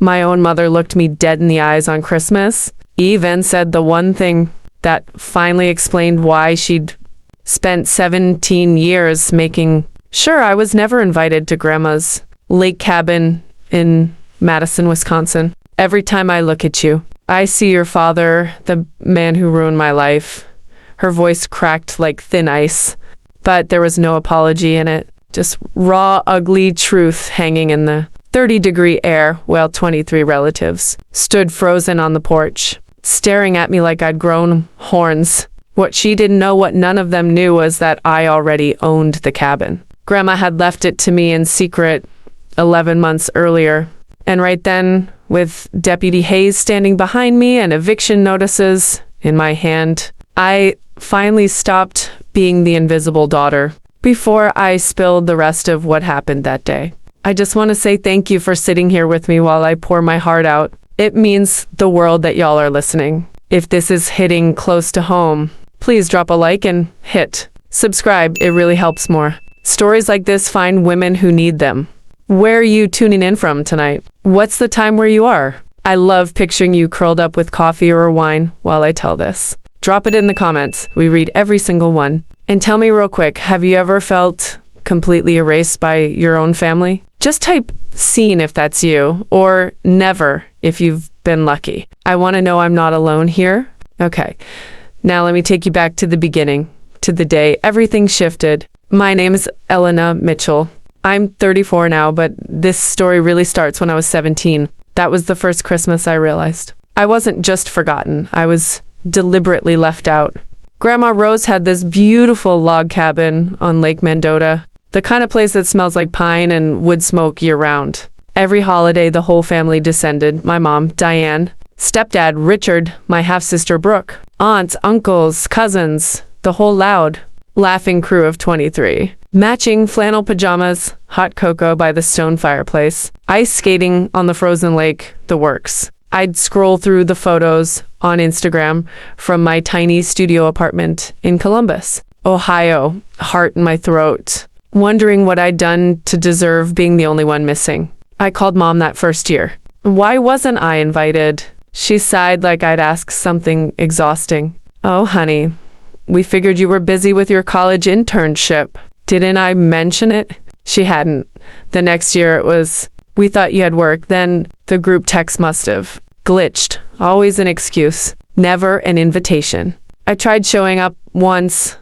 My own mother looked me dead in the eyes on Christmas, even said the one thing that finally explained why she'd spent 17 years making sure I was never invited to Grandma's lake cabin in Madison, Wisconsin. Every time I look at you, I see your father, the man who ruined my life. Her voice cracked like thin ice, but there was no apology in it. Just raw, ugly truth hanging in the 30-degree air while 23 relatives stood frozen on the porch, staring at me like I'd grown horns. What she didn't know, what none of them knew, was that I already owned the cabin. Grandma had left it to me in secret 11 months earlier. And right then, with Deputy Hayes standing behind me and eviction notices in my hand, I finally stopped being the invisible daughter before I spilled the rest of what happened that day. I just want to say thank you for sitting here with me while I pour my heart out. It means the world that y'all are listening. If this is hitting close to home, please drop a like and hit subscribe. It really helps more. Stories like this find women who need them. Where are you tuning in from tonight? What's the time where you are? I love picturing you curled up with coffee or wine while I tell this. Drop it in the comments. We read every single one. And tell me real quick, have you ever felt completely erased by your own family? Just type seen if that's you, or never if you've been lucky. I want to know I'm not alone here. Okay, now let me take you back to the beginning, to the day everything shifted. My name is Elena Mitchell. I'm 34 now, but this story really starts when I was 17. That was the first Christmas I realized I wasn't just forgotten. I was deliberately left out. Grandma Rose had this beautiful log cabin on Lake Mendota, the kind of place that smells like pine and wood smoke year-round. Every holiday, the whole family descended. My mom, Diane, stepdad, Richard, my half-sister, Brooke, aunts, uncles, cousins, the whole loud, laughing crew of 23. Matching flannel pajamas, hot cocoa by the stone fireplace, ice skating on the frozen lake, the works. I'd scroll through the photos on Instagram from my tiny studio apartment in Columbus, Ohio, heart in my throat, wondering what I'd done to deserve being the only one missing. I called Mom that first year. Why wasn't I invited? She sighed like I'd asked something exhausting. Oh, honey, we figured you were busy with your college internship. Didn't I mention it? She hadn't. The next year it was, we thought you had work. Then the group text must have glitched. Always an excuse. Never an invitation. I tried showing up once,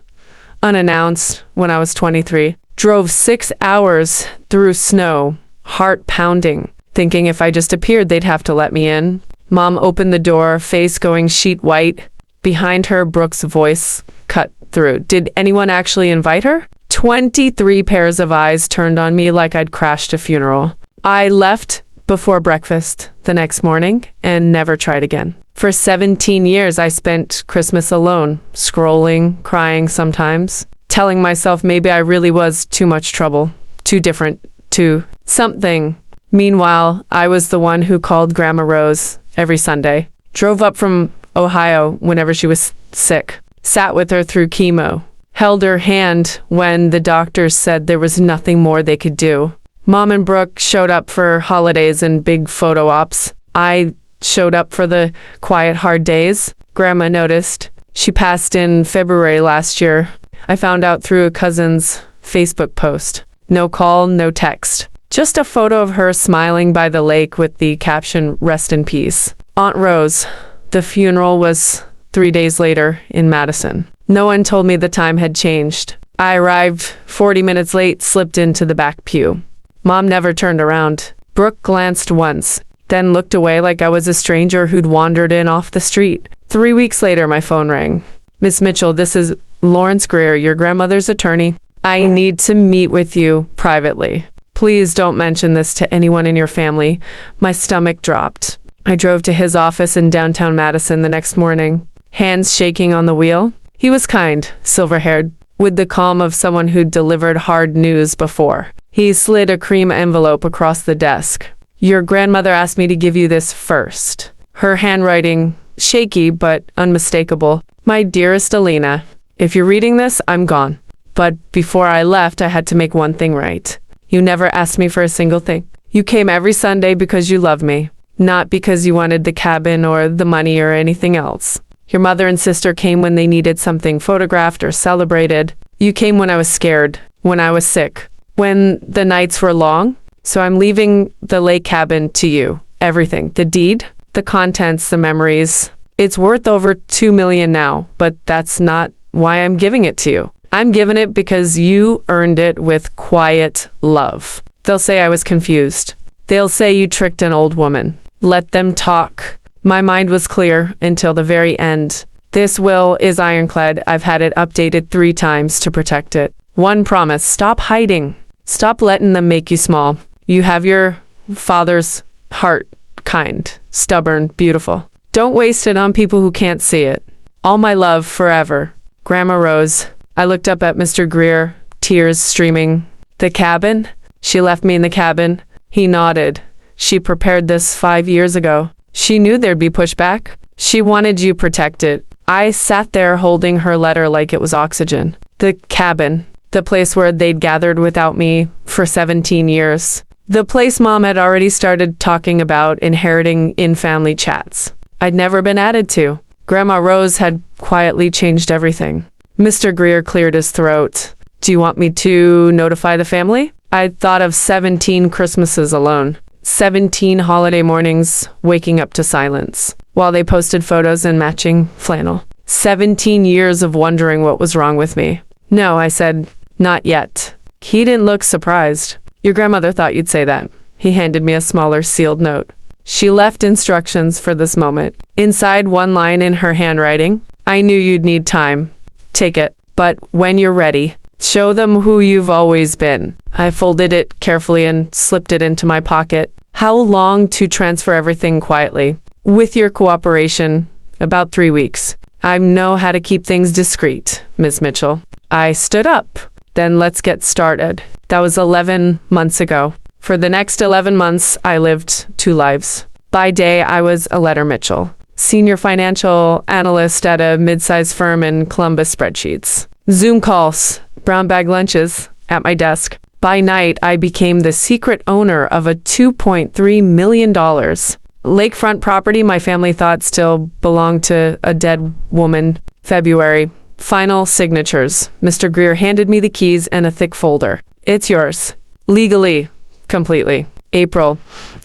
unannounced, when I was 23. Drove 6 hours through snow, heart pounding, thinking if I just appeared they'd have to let me in. Mom opened the door, face going sheet white. Behind her, Brooke's voice cut through. Did anyone actually invite her? 23 pairs of eyes turned on me like I'd crashed a funeral. I left before breakfast the next morning and never tried again. For 17 years, I spent Christmas alone, scrolling, crying sometimes, telling myself maybe I really was too much trouble, too different, too something. Meanwhile, I was the one who called Grandma Rose every Sunday, drove up from Ohio whenever she was sick, sat with her through chemo, held her hand when the doctors said there was nothing more they could do. Mom and Brooke showed up for holidays and big photo ops. I showed up for the quiet, hard days. Grandma noticed. She passed in February last year. I found out through a cousin's Facebook post. No call, no text. Just a photo of her smiling by the lake with the caption, "Rest in peace." Aunt Rose. The funeral was 3 days later in Madison. No one told me the time had changed. I arrived 40 minutes late, slipped into the back pew. Mom never turned around. Brooke glanced once, then looked away like I was a stranger who'd wandered in off the street. 3 weeks later, my phone rang. "Miss Mitchell, this is Lawrence Greer, your grandmother's attorney. I need to meet with you privately. Please don't mention this to anyone in your family." My stomach dropped. I drove to his office in downtown Madison the next morning, hands shaking on the wheel. He was kind, silver-haired, with the calm of someone who'd delivered hard news before. He slid a cream envelope across the desk. "Your grandmother asked me to give you this first." Her handwriting, shaky but unmistakable. "My dearest Alina, if you're reading this, I'm gone. But before I left, I had to make one thing right. You never asked me for a single thing. You came every Sunday because you love me. not because you wanted the cabin or the money or anything else. Your mother and sister came when they needed something photographed or celebrated. You came when I was scared, when I was sick, when the nights were long. So I'm leaving the lake cabin to you. Everything. The deed, the contents, the memories. It's worth over $2 million now, but that's not why I'm giving it to you. I'm giving it because you earned it with quiet love. They'll say I was confused. They'll say you tricked an old woman. Let them talk. My mind was clear until the very end. This will is ironclad. I've had it updated 3 times to protect it. One promise: stop hiding. Stop letting them make you small. You have your father's heart, kind, stubborn, beautiful. Don't waste it on people who can't see it. All my love forever. Grandma Rose. I looked up at Mr. Greer, tears streaming. The cabin? She left me in the cabin. He nodded. She prepared this 5 years ago. She knew there'd be pushback. She wanted you protected. I sat there holding her letter like it was oxygen. The cabin. The place where they'd gathered without me for 17 years. The place Mom had already started talking about inheriting in family chats. I'd never been added to. Grandma Rose had quietly changed everything. Mr. Greer cleared his throat. Do you want me to notify the family? I'd thought of 17 Christmases alone. 17 holiday mornings waking up to silence while they posted photos in matching flannel. 17 years of wondering what was wrong with me. No, I said, not yet. He didn't look surprised. Your grandmother thought you'd say that. He handed me a smaller sealed note. She left instructions for this moment. Inside, one line in her handwriting. I knew you'd need time. Take it. But when you're ready, show them who you've always been. I folded it carefully and slipped it into my pocket. How long to transfer everything quietly? With your cooperation, about 3 weeks. I know how to keep things discreet, Miss Mitchell. I stood up. Then let's get started. That was 11 months ago. For the next 11 months, I lived 2 lives. By day, I was Aletta Mitchell, senior financial analyst at a mid-sized firm in Columbus spreadsheets. Zoom calls, brown bag lunches at my desk. By night, I became the secret owner of a $2.3 million lakefront property my family thought still belonged to a dead woman. February. Final signatures. Mr. Greer handed me the keys and a thick folder. It's yours. Legally. Completely. April.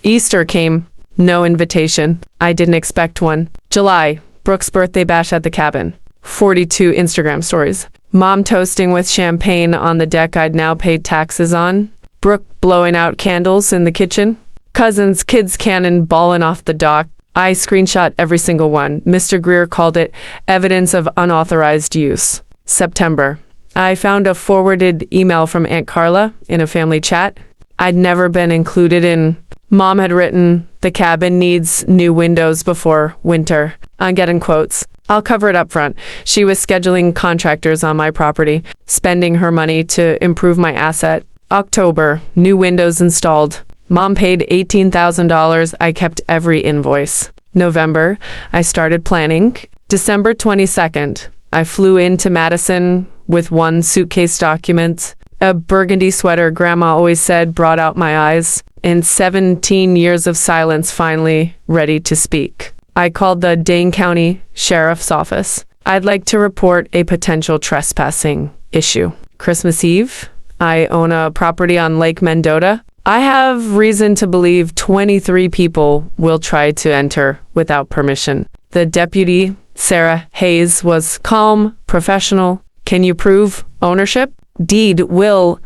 Easter came. No invitation. I didn't expect one. July. Brooke's birthday bash at the cabin. 42 Instagram stories. Mom toasting with champagne on the deck I'd now paid taxes on. Brooke blowing out candles in the kitchen. Cousins, kids cannonballing off the dock. I screenshot every single one. Mr. Greer called it evidence of unauthorized use. September. I found a forwarded email from Aunt Carla in a family chat. I'd never been included in. Mom had written, the cabin needs new windows before winter. I'm getting quotes. I'll cover it up front. She was scheduling contractors on my property, spending her money to improve my asset. October, new windows installed. Mom paid $18,000. I kept every invoice. November, I started planning. December 22nd, I flew into Madison with 1 suitcase document. A burgundy sweater Grandma always said brought out my eyes. In 17 years of silence, finally ready to speak. I called the Dane County Sheriff's Office. I'd like to report a potential trespassing issue. Christmas Eve, I own a property on Lake Mendota. I have reason to believe 23 people will try to enter without permission. The deputy, Sarah Hayes, was calm, professional. Can you prove ownership? Deed, will,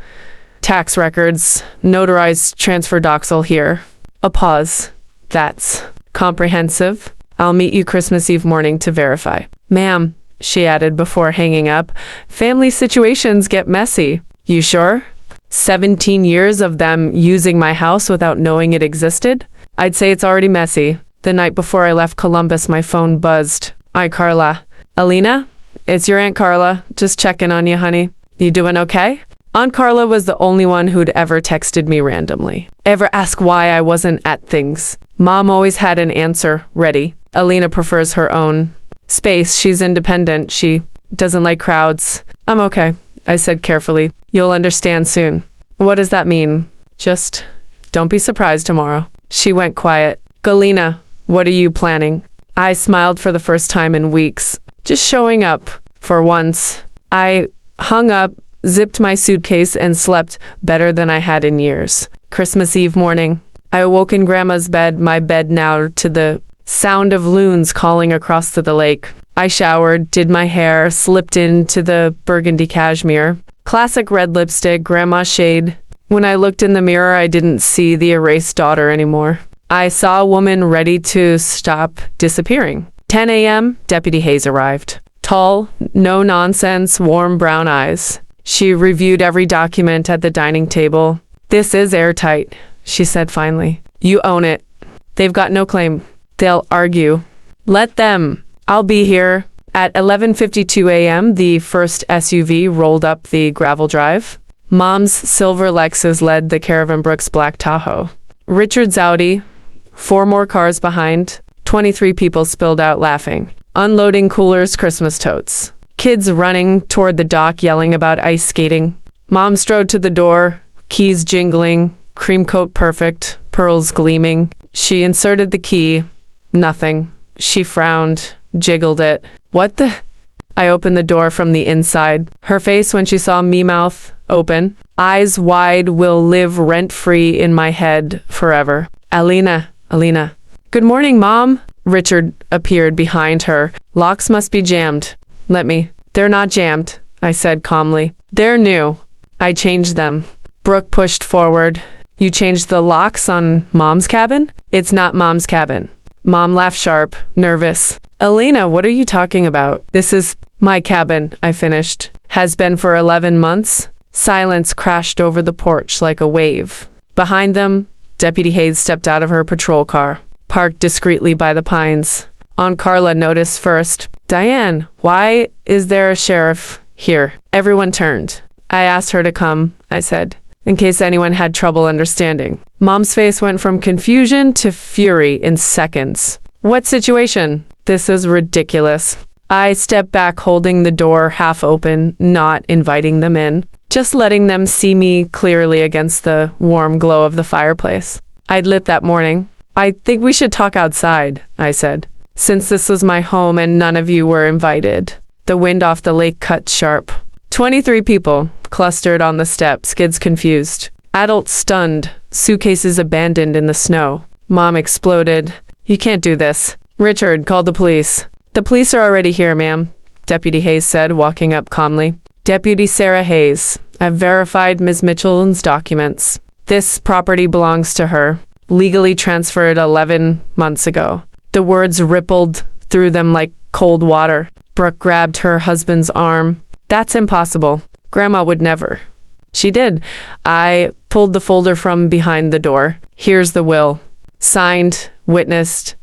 tax records, notarized transfer doxal here. A pause. That's comprehensive. I'll meet you Christmas Eve morning to verify. Ma'am, she added before hanging up, family situations get messy. You sure? 17 years of them using my house without knowing it existed? I'd say it's already messy. The night before I left Columbus, my phone buzzed. Hi, Carla. Alina? It's your Aunt Carla. Just checking on you, honey. You doing okay? Aunt Carla was the only one who'd ever texted me randomly. Ever ask why I wasn't at things. Mom always had an answer ready. Alina prefers her own space. She's independent. She doesn't like crowds. I'm okay, I said carefully. You'll understand soon. What does that mean? Just don't be surprised tomorrow. She went quiet. Galena, what are you planning? I smiled for the first time in weeks. Just showing up, for once. I hung up, zipped my suitcase, and slept better than I had in years. Christmas Eve morning, I awoke in Grandma's bed, my bed now, to the sound of loons calling across to the lake. I showered, did my hair, slipped into the burgundy cashmere. Classic red lipstick, Grandma's shade. When I looked in the mirror, I didn't see the erased daughter anymore. I saw a woman ready to stop disappearing. 10 a.m., Deputy Hayes arrived. Tall, no-nonsense, warm brown eyes. She reviewed every document at the dining table. "This is airtight," she said finally. "You own it. They've got no claim. They'll argue. Let them. I'll be here." At 11:52 a.m., the first SUV rolled up the gravel drive. Mom's silver Lexus led the caravan Brooks' black Tahoe. Richard's Audi, 4 more cars behind. 23 people spilled out laughing. Unloading coolers, Christmas totes. Kids running toward the dock yelling about ice skating. Mom strode to the door, keys jingling, cream coat perfect, pearls gleaming. She inserted the key. Nothing. She frowned, jiggled it. "What the?" I opened the door from the inside. Her face when she saw me, mouth open, eyes wide, will live rent-free in my head forever. Alina. "Good morning, Mom." Richard appeared behind her. "Locks must be jammed." "Let me." "They're not jammed," I said calmly. "They're new. I changed them." Brooke pushed forward. "You changed the locks on Mom's cabin?" "It's not Mom's cabin." Mom laughed sharp, nervous. "Alina, what are you talking about?" "This is my cabin," I finished. "Has been for 11 months. Silence crashed over the porch like a wave. Behind them, Deputy Hayes stepped out of her patrol car, parked discreetly by the pines. Aunt Carla noticed first. "Diane, why is there a sheriff here?" Everyone turned. "I asked her to come," I said, in case anyone had trouble understanding. Mom's face went from confusion to fury in seconds. "What situation? This is ridiculous." I stepped back, holding the door half open, not inviting them in, just letting them see me clearly against the warm glow of the fireplace. I'd lit that morning. "I think we should talk outside," I said, "since this was my home and none of you were invited." The wind off the lake cut sharp. 23 people clustered on the steps, kids confused, adults stunned, suitcases abandoned in the snow. Mom exploded. "You can't do this." "Richard, call the police." "The police are already here, ma'am," Deputy Hayes said, walking up calmly. "Deputy Sarah Hayes. I've verified Ms. Mitchell's documents. This property belongs to her. Legally transferred 11 months ago." The words rippled through them like cold water. Brooke grabbed her husband's arm. "That's impossible. Grandma would never." "She did." I pulled the folder from behind the door. "Here's the will. Signed, witnessed,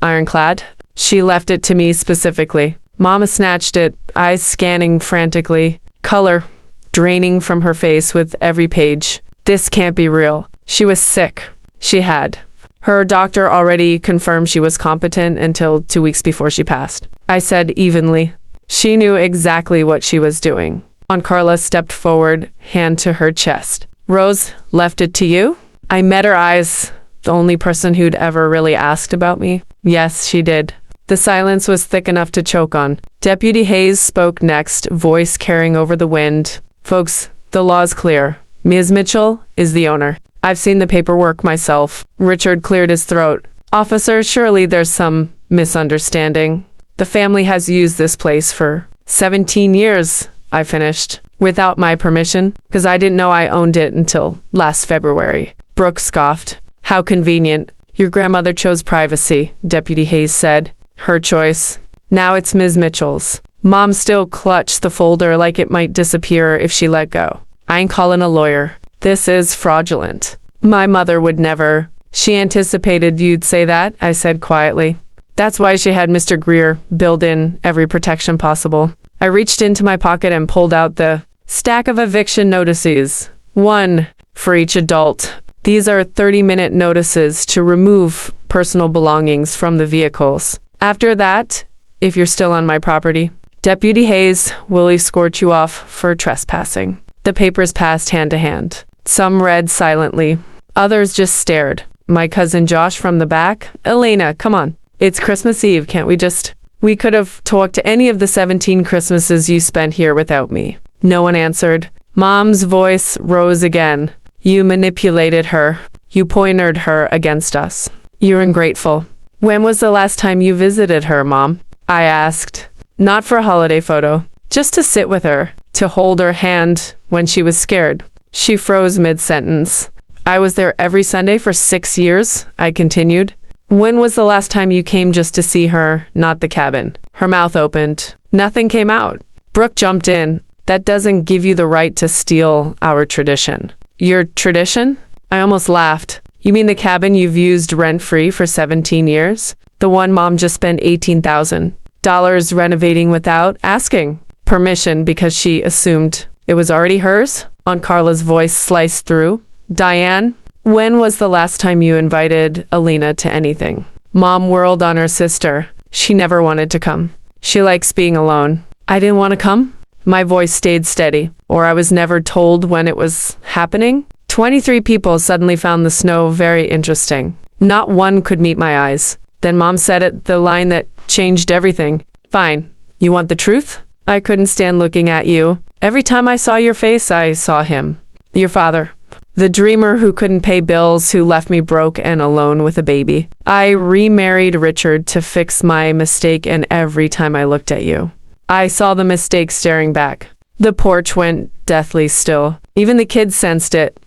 ironclad." She left it to me specifically. Mama snatched it, eyes scanning frantically, color draining from her face with every page. This can't be real. She was sick. She had. Her doctor already confirmed she was competent until 2 weeks before she passed. I said evenly. She knew exactly what she was doing. Aunt Carla stepped forward, hand to her chest. "Rose left it to you?" I met her eyes, the only person who'd ever really asked about me. "Yes, she did." The silence was thick enough to choke on. Deputy Hayes spoke next, voice carrying over the wind. "Folks, the law's clear. Ms. Mitchell is the owner. I've seen the paperwork myself." Richard cleared his throat. "Officer, surely there's some misunderstanding. The family has used this place for 17 years, I finished. "Without my permission, because I didn't know I owned it until last February." Brooke scoffed. "How convenient. Your grandmother chose privacy," Deputy Hayes said. "Her choice. Now it's Ms. Mitchell's." Mom still clutched the folder like it might disappear if she let go. "I ain't calling a lawyer. This is fraudulent. My mother would never." "She anticipated you'd say that," I said quietly. "That's why she had Mr. Greer build in every protection possible." I reached into my pocket and pulled out the stack of eviction notices. One for each adult. These are 30-minute notices to remove personal belongings from the vehicles. After that, if you're still on my property, Deputy Hayes will escort you off for trespassing. The papers passed hand to hand. Some read silently. Others just stared. My cousin Josh from the back. Elena, come on. It's Christmas Eve. Can't we just... We could have talked to any of the 17 Christmases you spent here without me. No one answered. Mom's voice rose again. You manipulated her. You pointed her against us. You're ungrateful. When was the last time you visited her, Mom? I asked. Not for a holiday photo. Just to sit with her. To hold her hand when she was scared. She froze mid-sentence. I was there every Sunday for 6 years, I continued. When was the last time you came just to see her, not the cabin? Her mouth opened. Nothing came out. Brooke jumped in. That doesn't give you the right to steal our tradition. Your tradition? I almost laughed. You mean the cabin you've used rent-free for 17 years? The one Mom just spent $18,000 renovating without asking permission because she assumed it was already hers? Aunt Carla's voice sliced through. Diane, when was the last time you invited Elena to anything? Mom whirled on her sister. She never wanted to come. She likes being alone. I didn't want to come? My voice stayed steady. Or I was never told when it was happening? 23 people suddenly found the snow very interesting. Not one could meet my eyes. Then Mom said it, the line that changed everything. Fine. You want the truth? I couldn't stand looking at you. Every time I saw your face, I saw him. Your father. The dreamer who couldn't pay bills, who left me broke and alone with a baby. I remarried Richard to fix my mistake, and every time I looked at you, I saw the mistake staring back. The porch went deathly still. Even the kids sensed it,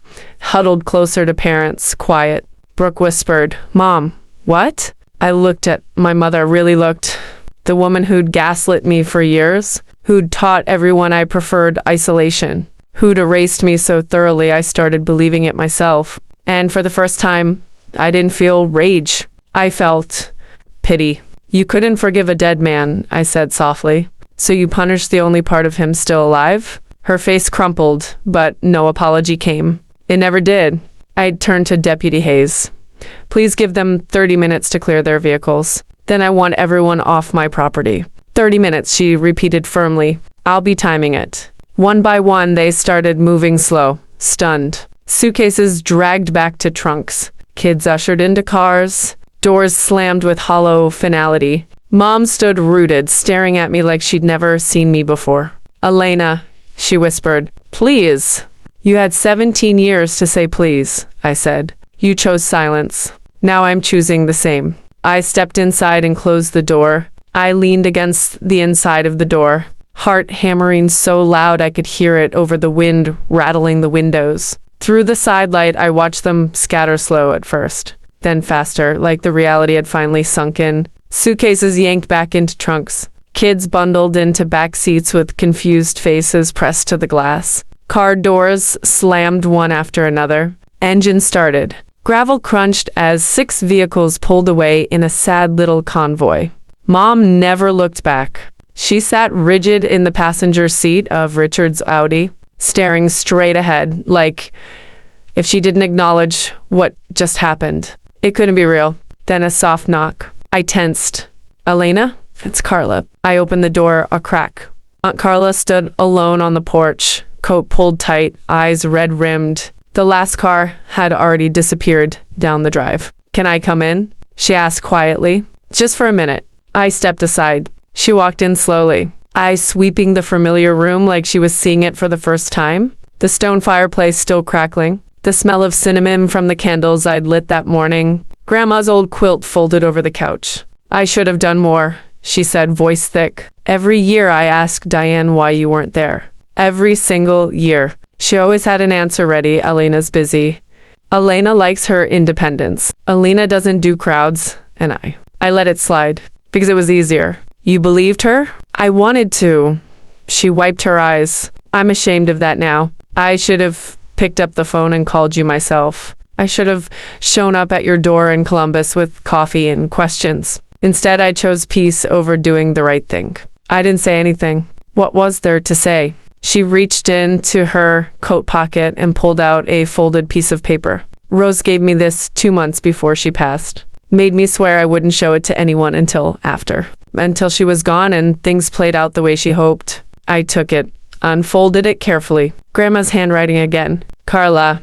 huddled closer to parents, quiet. Brooke whispered, Mom, what? I looked at my mother, really looked. The woman who'd gaslit me for years, who'd taught everyone I preferred isolation, who'd erased me so thoroughly I started believing it myself. And for the first time, I didn't feel rage. I felt pity. You couldn't forgive a dead man, I said softly. So you punished the only part of him still alive? Her face crumpled, but no apology came. It never did. I turned to Deputy Hayes. Please give them 30 minutes to clear their vehicles. Then I want everyone off my property. 30 minutes, she repeated firmly. I'll be timing it. One by one, they started moving slow, stunned. Suitcases dragged back to trunks. Kids ushered into cars. Doors slammed with hollow finality. Mom stood rooted, staring at me like she'd never seen me before. Elena, she whispered, please. You had 17 years to say please, I said. You chose silence. Now I'm choosing the same. I stepped inside and closed the door. I leaned against the inside of the door, heart hammering so loud I could hear it over the wind rattling the windows. Through the sidelight, I watched them scatter slow at first, then faster, like the reality had finally sunk in. Suitcases yanked back into trunks. Kids bundled into back seats with confused faces pressed to the glass. Car doors slammed one after another. Engine started. Gravel crunched as 6 vehicles pulled away in a sad little convoy. Mom never looked back. She sat rigid in the passenger seat of Richard's Audi, staring straight ahead, like if she didn't acknowledge what just happened. It couldn't be real. Then a soft knock. I tensed. Elena? It's Carla. I opened the door a crack. Aunt Carla stood alone on the porch, coat pulled tight, eyes red-rimmed. The last car had already disappeared down the drive. Can I come in? She asked quietly. Just for a minute. I stepped aside. She walked in slowly, eyes sweeping the familiar room like she was seeing it for the first time. The stone fireplace still crackling. The smell of cinnamon from the candles I'd lit that morning. Grandma's old quilt folded over the couch. I should have done more, she said, voice thick. Every year I asked Diane why you weren't there. Every single year. She always had an answer ready. Elena's busy. Elena likes her independence. Elena doesn't do crowds, and I let it slide because it was easier. You believed her? I wanted to. She wiped her eyes. I'm ashamed of that now. I should have picked up the phone and called you myself. I should have shown up at your door in Columbus with coffee and questions. Instead, I chose peace over doing the right thing. I didn't say anything. What was there to say? She reached into her coat pocket and pulled out a folded piece of paper. Rose gave me this 2 months before she passed. Made me swear I wouldn't show it to anyone until after. Until she was gone and things played out the way she hoped. I took it, unfolded it carefully. Grandma's handwriting again. Carla,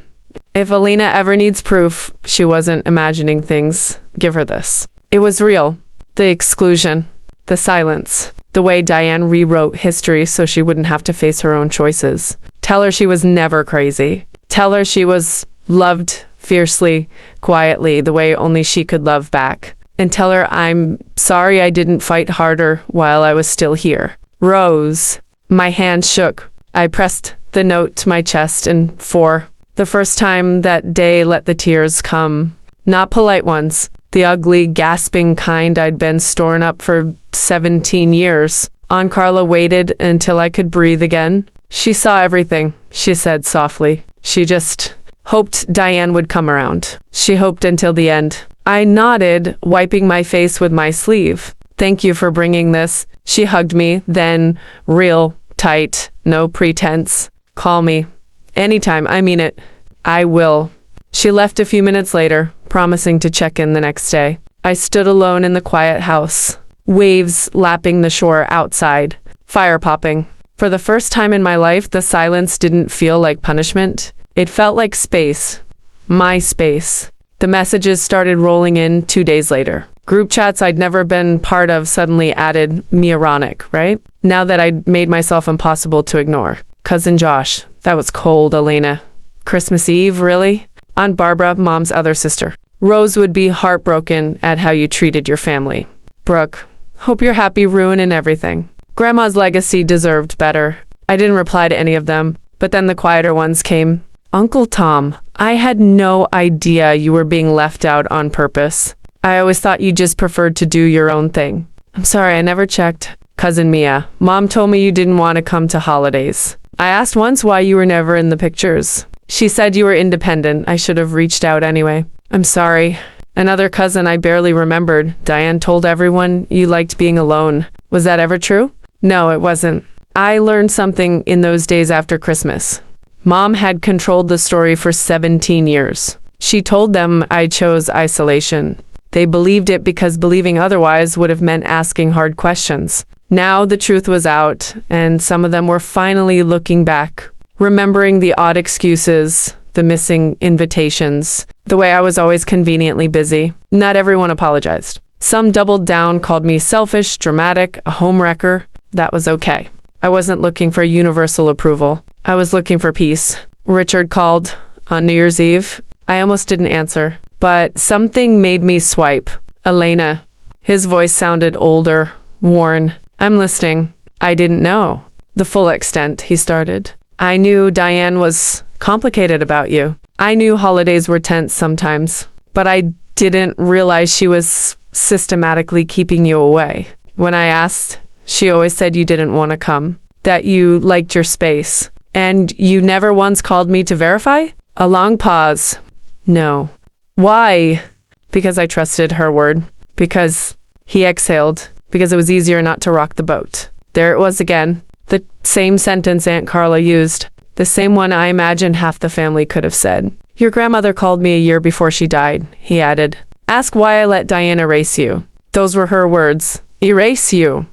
If Alina ever needs proof she wasn't imagining things, give her this. It was real. The exclusion, the silence, the way Diane rewrote history so she wouldn't have to face her own choices. Tell her she was never crazy. Tell her she was loved fiercely, quietly, the way only she could love back. And tell her I'm sorry I didn't fight harder while I was still here. Rose. My hand shook. I pressed the note to my chest and for the first time that day let the tears come. Not polite ones. The ugly, gasping kind I'd been storing up for 17 years. Aunt Carla waited until I could breathe again. She saw everything, she said softly. She just hoped Diane would come around. She hoped until the end. I nodded, wiping my face with my sleeve. Thank you for bringing this. She hugged me, then real tight, no pretense. Call me. Anytime, I mean it. I will. She left a few minutes later, promising to check in the next day. I stood alone in the quiet house. Waves lapping the shore outside. Fire popping. For the first time in my life, the silence didn't feel like punishment. It felt like space. My space. The messages started rolling in 2 days later. Group chats I'd never been part of suddenly added me ironic, right? Now that I'd made myself impossible to ignore. Cousin Josh. That was cold, Elena. Christmas Eve, really? Aunt Barbara, Mom's other sister. Rose would be heartbroken at how you treated your family. Brooke. Hope you're happy ruining everything. Grandma's legacy deserved better. I didn't reply to any of them, but then the quieter ones came. Uncle Tom, I had no idea you were being left out on purpose. I always thought you just preferred to do your own thing. I'm sorry, I never checked. Cousin Mia, Mom told me you didn't want to come to holidays. I asked once why you were never in the pictures. She said you were independent. I should have reached out anyway. I'm sorry. Another cousin I barely remembered. Diane told everyone you liked being alone. Was that ever true? No, it wasn't. I learned something in those days after Christmas. Mom had controlled the story for 17 years. She told them I chose isolation. They believed it because believing otherwise would have meant asking hard questions. Now the truth was out, and some of them were finally looking back, remembering the odd excuses, the missing invitations, the way I was always conveniently busy. Not everyone apologized. Some doubled down, called me selfish, dramatic, a homewrecker. That was okay. I wasn't looking for universal approval. I was looking for peace. Richard called on New Year's Eve. I almost didn't answer, but something made me swipe. Elena. His voice sounded older, worn. I'm listening. I didn't know the full extent, he started. I knew Diane was complicated about you. I knew holidays were tense sometimes, but I didn't realize she was systematically keeping you away. When I asked, she always said you didn't want to come, that you liked your space. And you never once called me to verify? A long pause. No. Why? Because I trusted her word. Because he exhaled. Because it was easier not to rock the boat. There it was again. The same sentence Aunt Carla used. The same one I imagined half the family could have said. Your grandmother called me a year before she died, he added. Ask why I let Diane erase you. Those were her words. Erase you.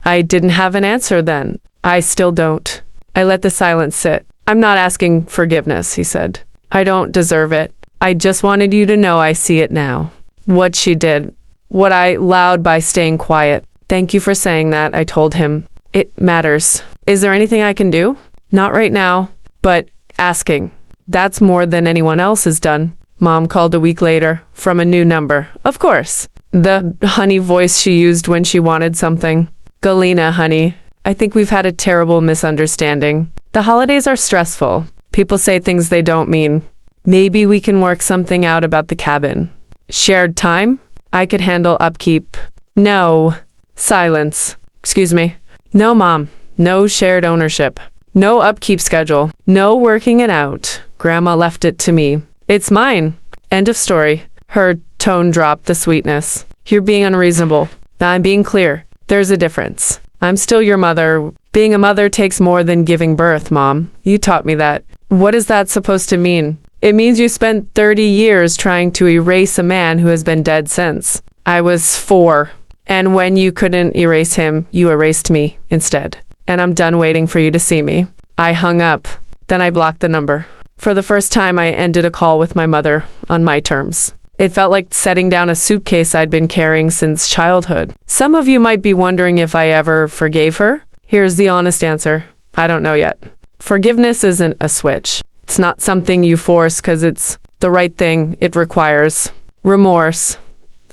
I didn't have an answer then. I still don't. I let the silence sit. I'm not asking forgiveness, he said. I don't deserve it. I just wanted you to know I see it now. What she did. What I allowed by staying quiet. Thank you for saying that, I told him. It matters. Is there anything I can do? Not right now, but asking. That's more than anyone else has done. Mom called a week later, from a new number. Of course. The honey voice she used when she wanted something. Galena, honey. I think we've had a terrible misunderstanding. The holidays are stressful. People say things they don't mean. Maybe we can work something out about the cabin. Shared time? I could handle upkeep. No. Silence. Excuse me. No, Mom. No shared ownership. No upkeep schedule. No working it out. Grandma left it to me. It's mine. End of story. Her tone dropped the sweetness. You're being unreasonable. I'm being clear. There's a difference. I'm still your mother. Being a mother takes more than giving birth, Mom. You taught me that. What is that supposed to mean? It means you spent 30 years trying to erase a man who has been dead since. I was 4. And when you couldn't erase him, you erased me instead. And I'm done waiting for you to see me. I hung up. Then I blocked the number. For the first time, I ended a call with my mother on my terms. It felt like setting down a suitcase I'd been carrying since childhood. Some of you might be wondering if I ever forgave her. Here's the honest answer. I don't know yet. Forgiveness isn't a switch. It's not something you force because it's the right thing. It requires remorse,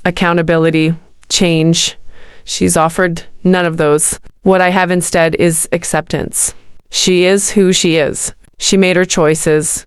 accountability, change. She's offered none of those. What I have instead is acceptance. She is who she is. She made her choices.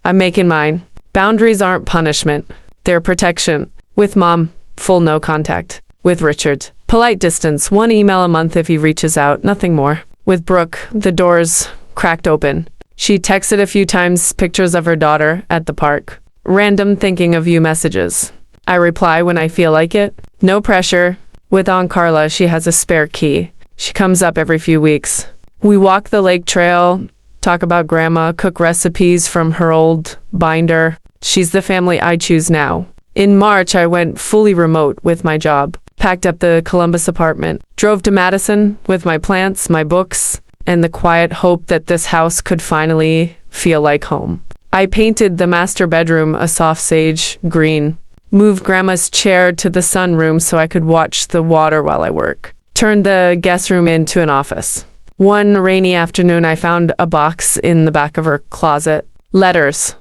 I'm making mine. Boundaries aren't punishment. They're protection. With Mom, full no contact. With Richard, polite distance, 1 email a month if he reaches out, nothing more. With Brooke, the doors cracked open. She texted a few times pictures of her daughter at the park. Random thinking of you messages. I reply when I feel like it. No pressure. With Aunt Carla, she has a spare key. She comes up every few weeks. We walk the lake trail, talk about Grandma, cook recipes from her old binder. She's the family I choose now. In March, I went fully remote with my job, packed up the Columbus apartment, drove to Madison with my plants, my books, and the quiet hope that this house could finally feel like home. I painted the master bedroom a soft sage green, moved Grandma's chair to the sunroom so I could watch the water while I work, turned the guest room into an office. One rainy afternoon, I found a box in the back of her closet. Letters.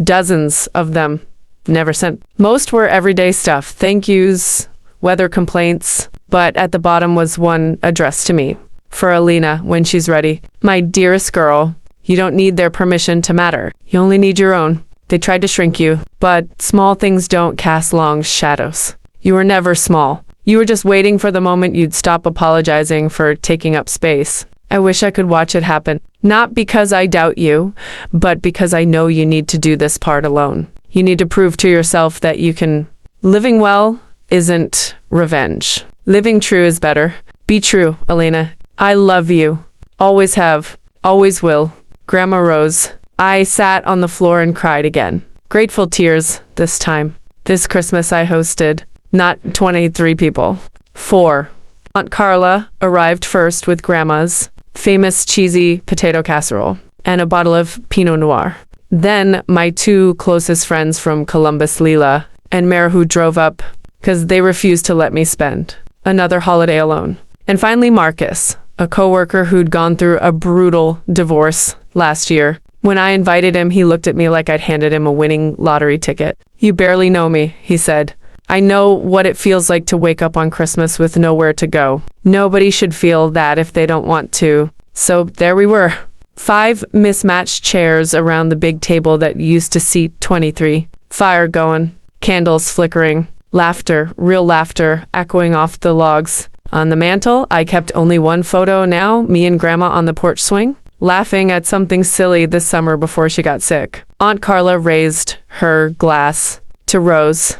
Dozens of them. Never sent. Most were everyday stuff. Thank yous, weather complaints. But at the bottom was one addressed to me. For Alina, when she's ready. My dearest girl, you don't need their permission to matter. You only need your own. They tried to shrink you, but small things don't cast long shadows. You were never small. You were just waiting for the moment you'd stop apologizing for taking up space. I wish I could watch it happen. Not because I doubt you, but because I know you need to do this part alone. You need to prove to yourself that you can. Living well isn't revenge. Living true is better. Be true, Elena. I love you. Always have. Always will. Grandma Rose. I sat on the floor and cried again. Grateful tears this time. This Christmas I hosted. Not 23 people. 4. Aunt Carla arrived first with Grandma's famous cheesy potato casserole and a bottle of Pinot Noir. Then my 2 closest friends from Columbus, Leela and Mare, who drove up because they refused to let me spend another holiday alone. And finally Marcus, a coworker who'd gone through a brutal divorce last year. When I invited him, he looked at me like I'd handed him a winning lottery ticket. You barely know me, he said. I know what it feels like to wake up on Christmas with nowhere to go. Nobody should feel that if they don't want to. So there we were. 5 mismatched chairs around the big table that used to seat 23. Fire going, candles flickering, laughter, real laughter, echoing off the logs. On the mantle, I kept only one photo now, me and Grandma on the porch swing, laughing at something silly this summer before she got sick. Aunt Carla raised her glass to Rose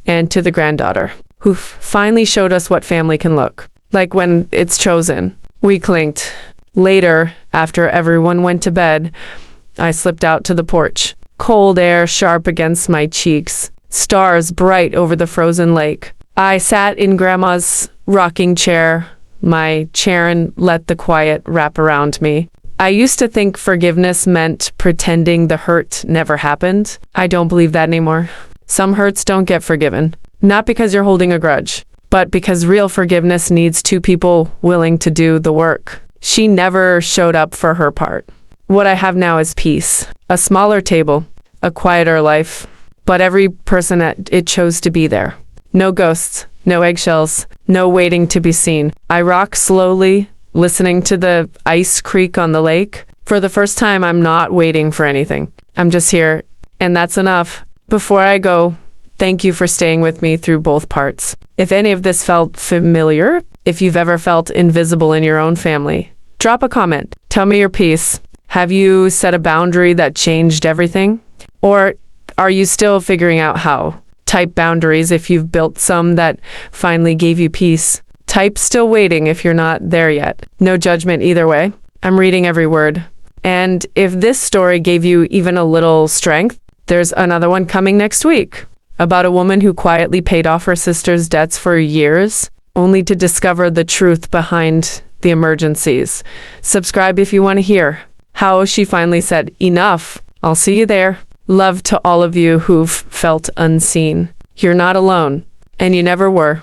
and to the granddaughter, who finally showed us what family can look like when it's chosen. We clinked. Later, after everyone went to bed, I slipped out to the porch. Cold air sharp against my cheeks, stars bright over the frozen lake. I sat in Grandma's rocking chair, my chair, and let the quiet wrap around me. I used to think forgiveness meant pretending the hurt never happened. I don't believe that anymore. Some hurts don't get forgiven, not because you're holding a grudge, but because real forgiveness needs 2 people willing to do the work. She never showed up for her part. What I have now is peace, a smaller table, a quieter life, but every person it chose to be there. No ghosts, no eggshells, no waiting to be seen. I rock slowly, listening to the ice creak on the lake. For the first time, I'm not waiting for anything. I'm just here, and that's enough. Before I go, thank you for staying with me through both parts. If any of this felt familiar, if you've ever felt invisible in your own family, drop a comment. Tell me your piece. Have you set a boundary that changed everything? Or are you still figuring out how? Type boundaries if you've built some that finally gave you peace. Type still waiting if you're not there yet. No judgment either way. I'm reading every word. And if this story gave you even a little strength, there's another one coming next week about a woman who quietly paid off her sister's debts for years, only to discover the truth behind the emergencies. Subscribe if you want to hear how she finally said enough I'll see you there. Love to all of you who've felt unseen. You're not alone, and you never were.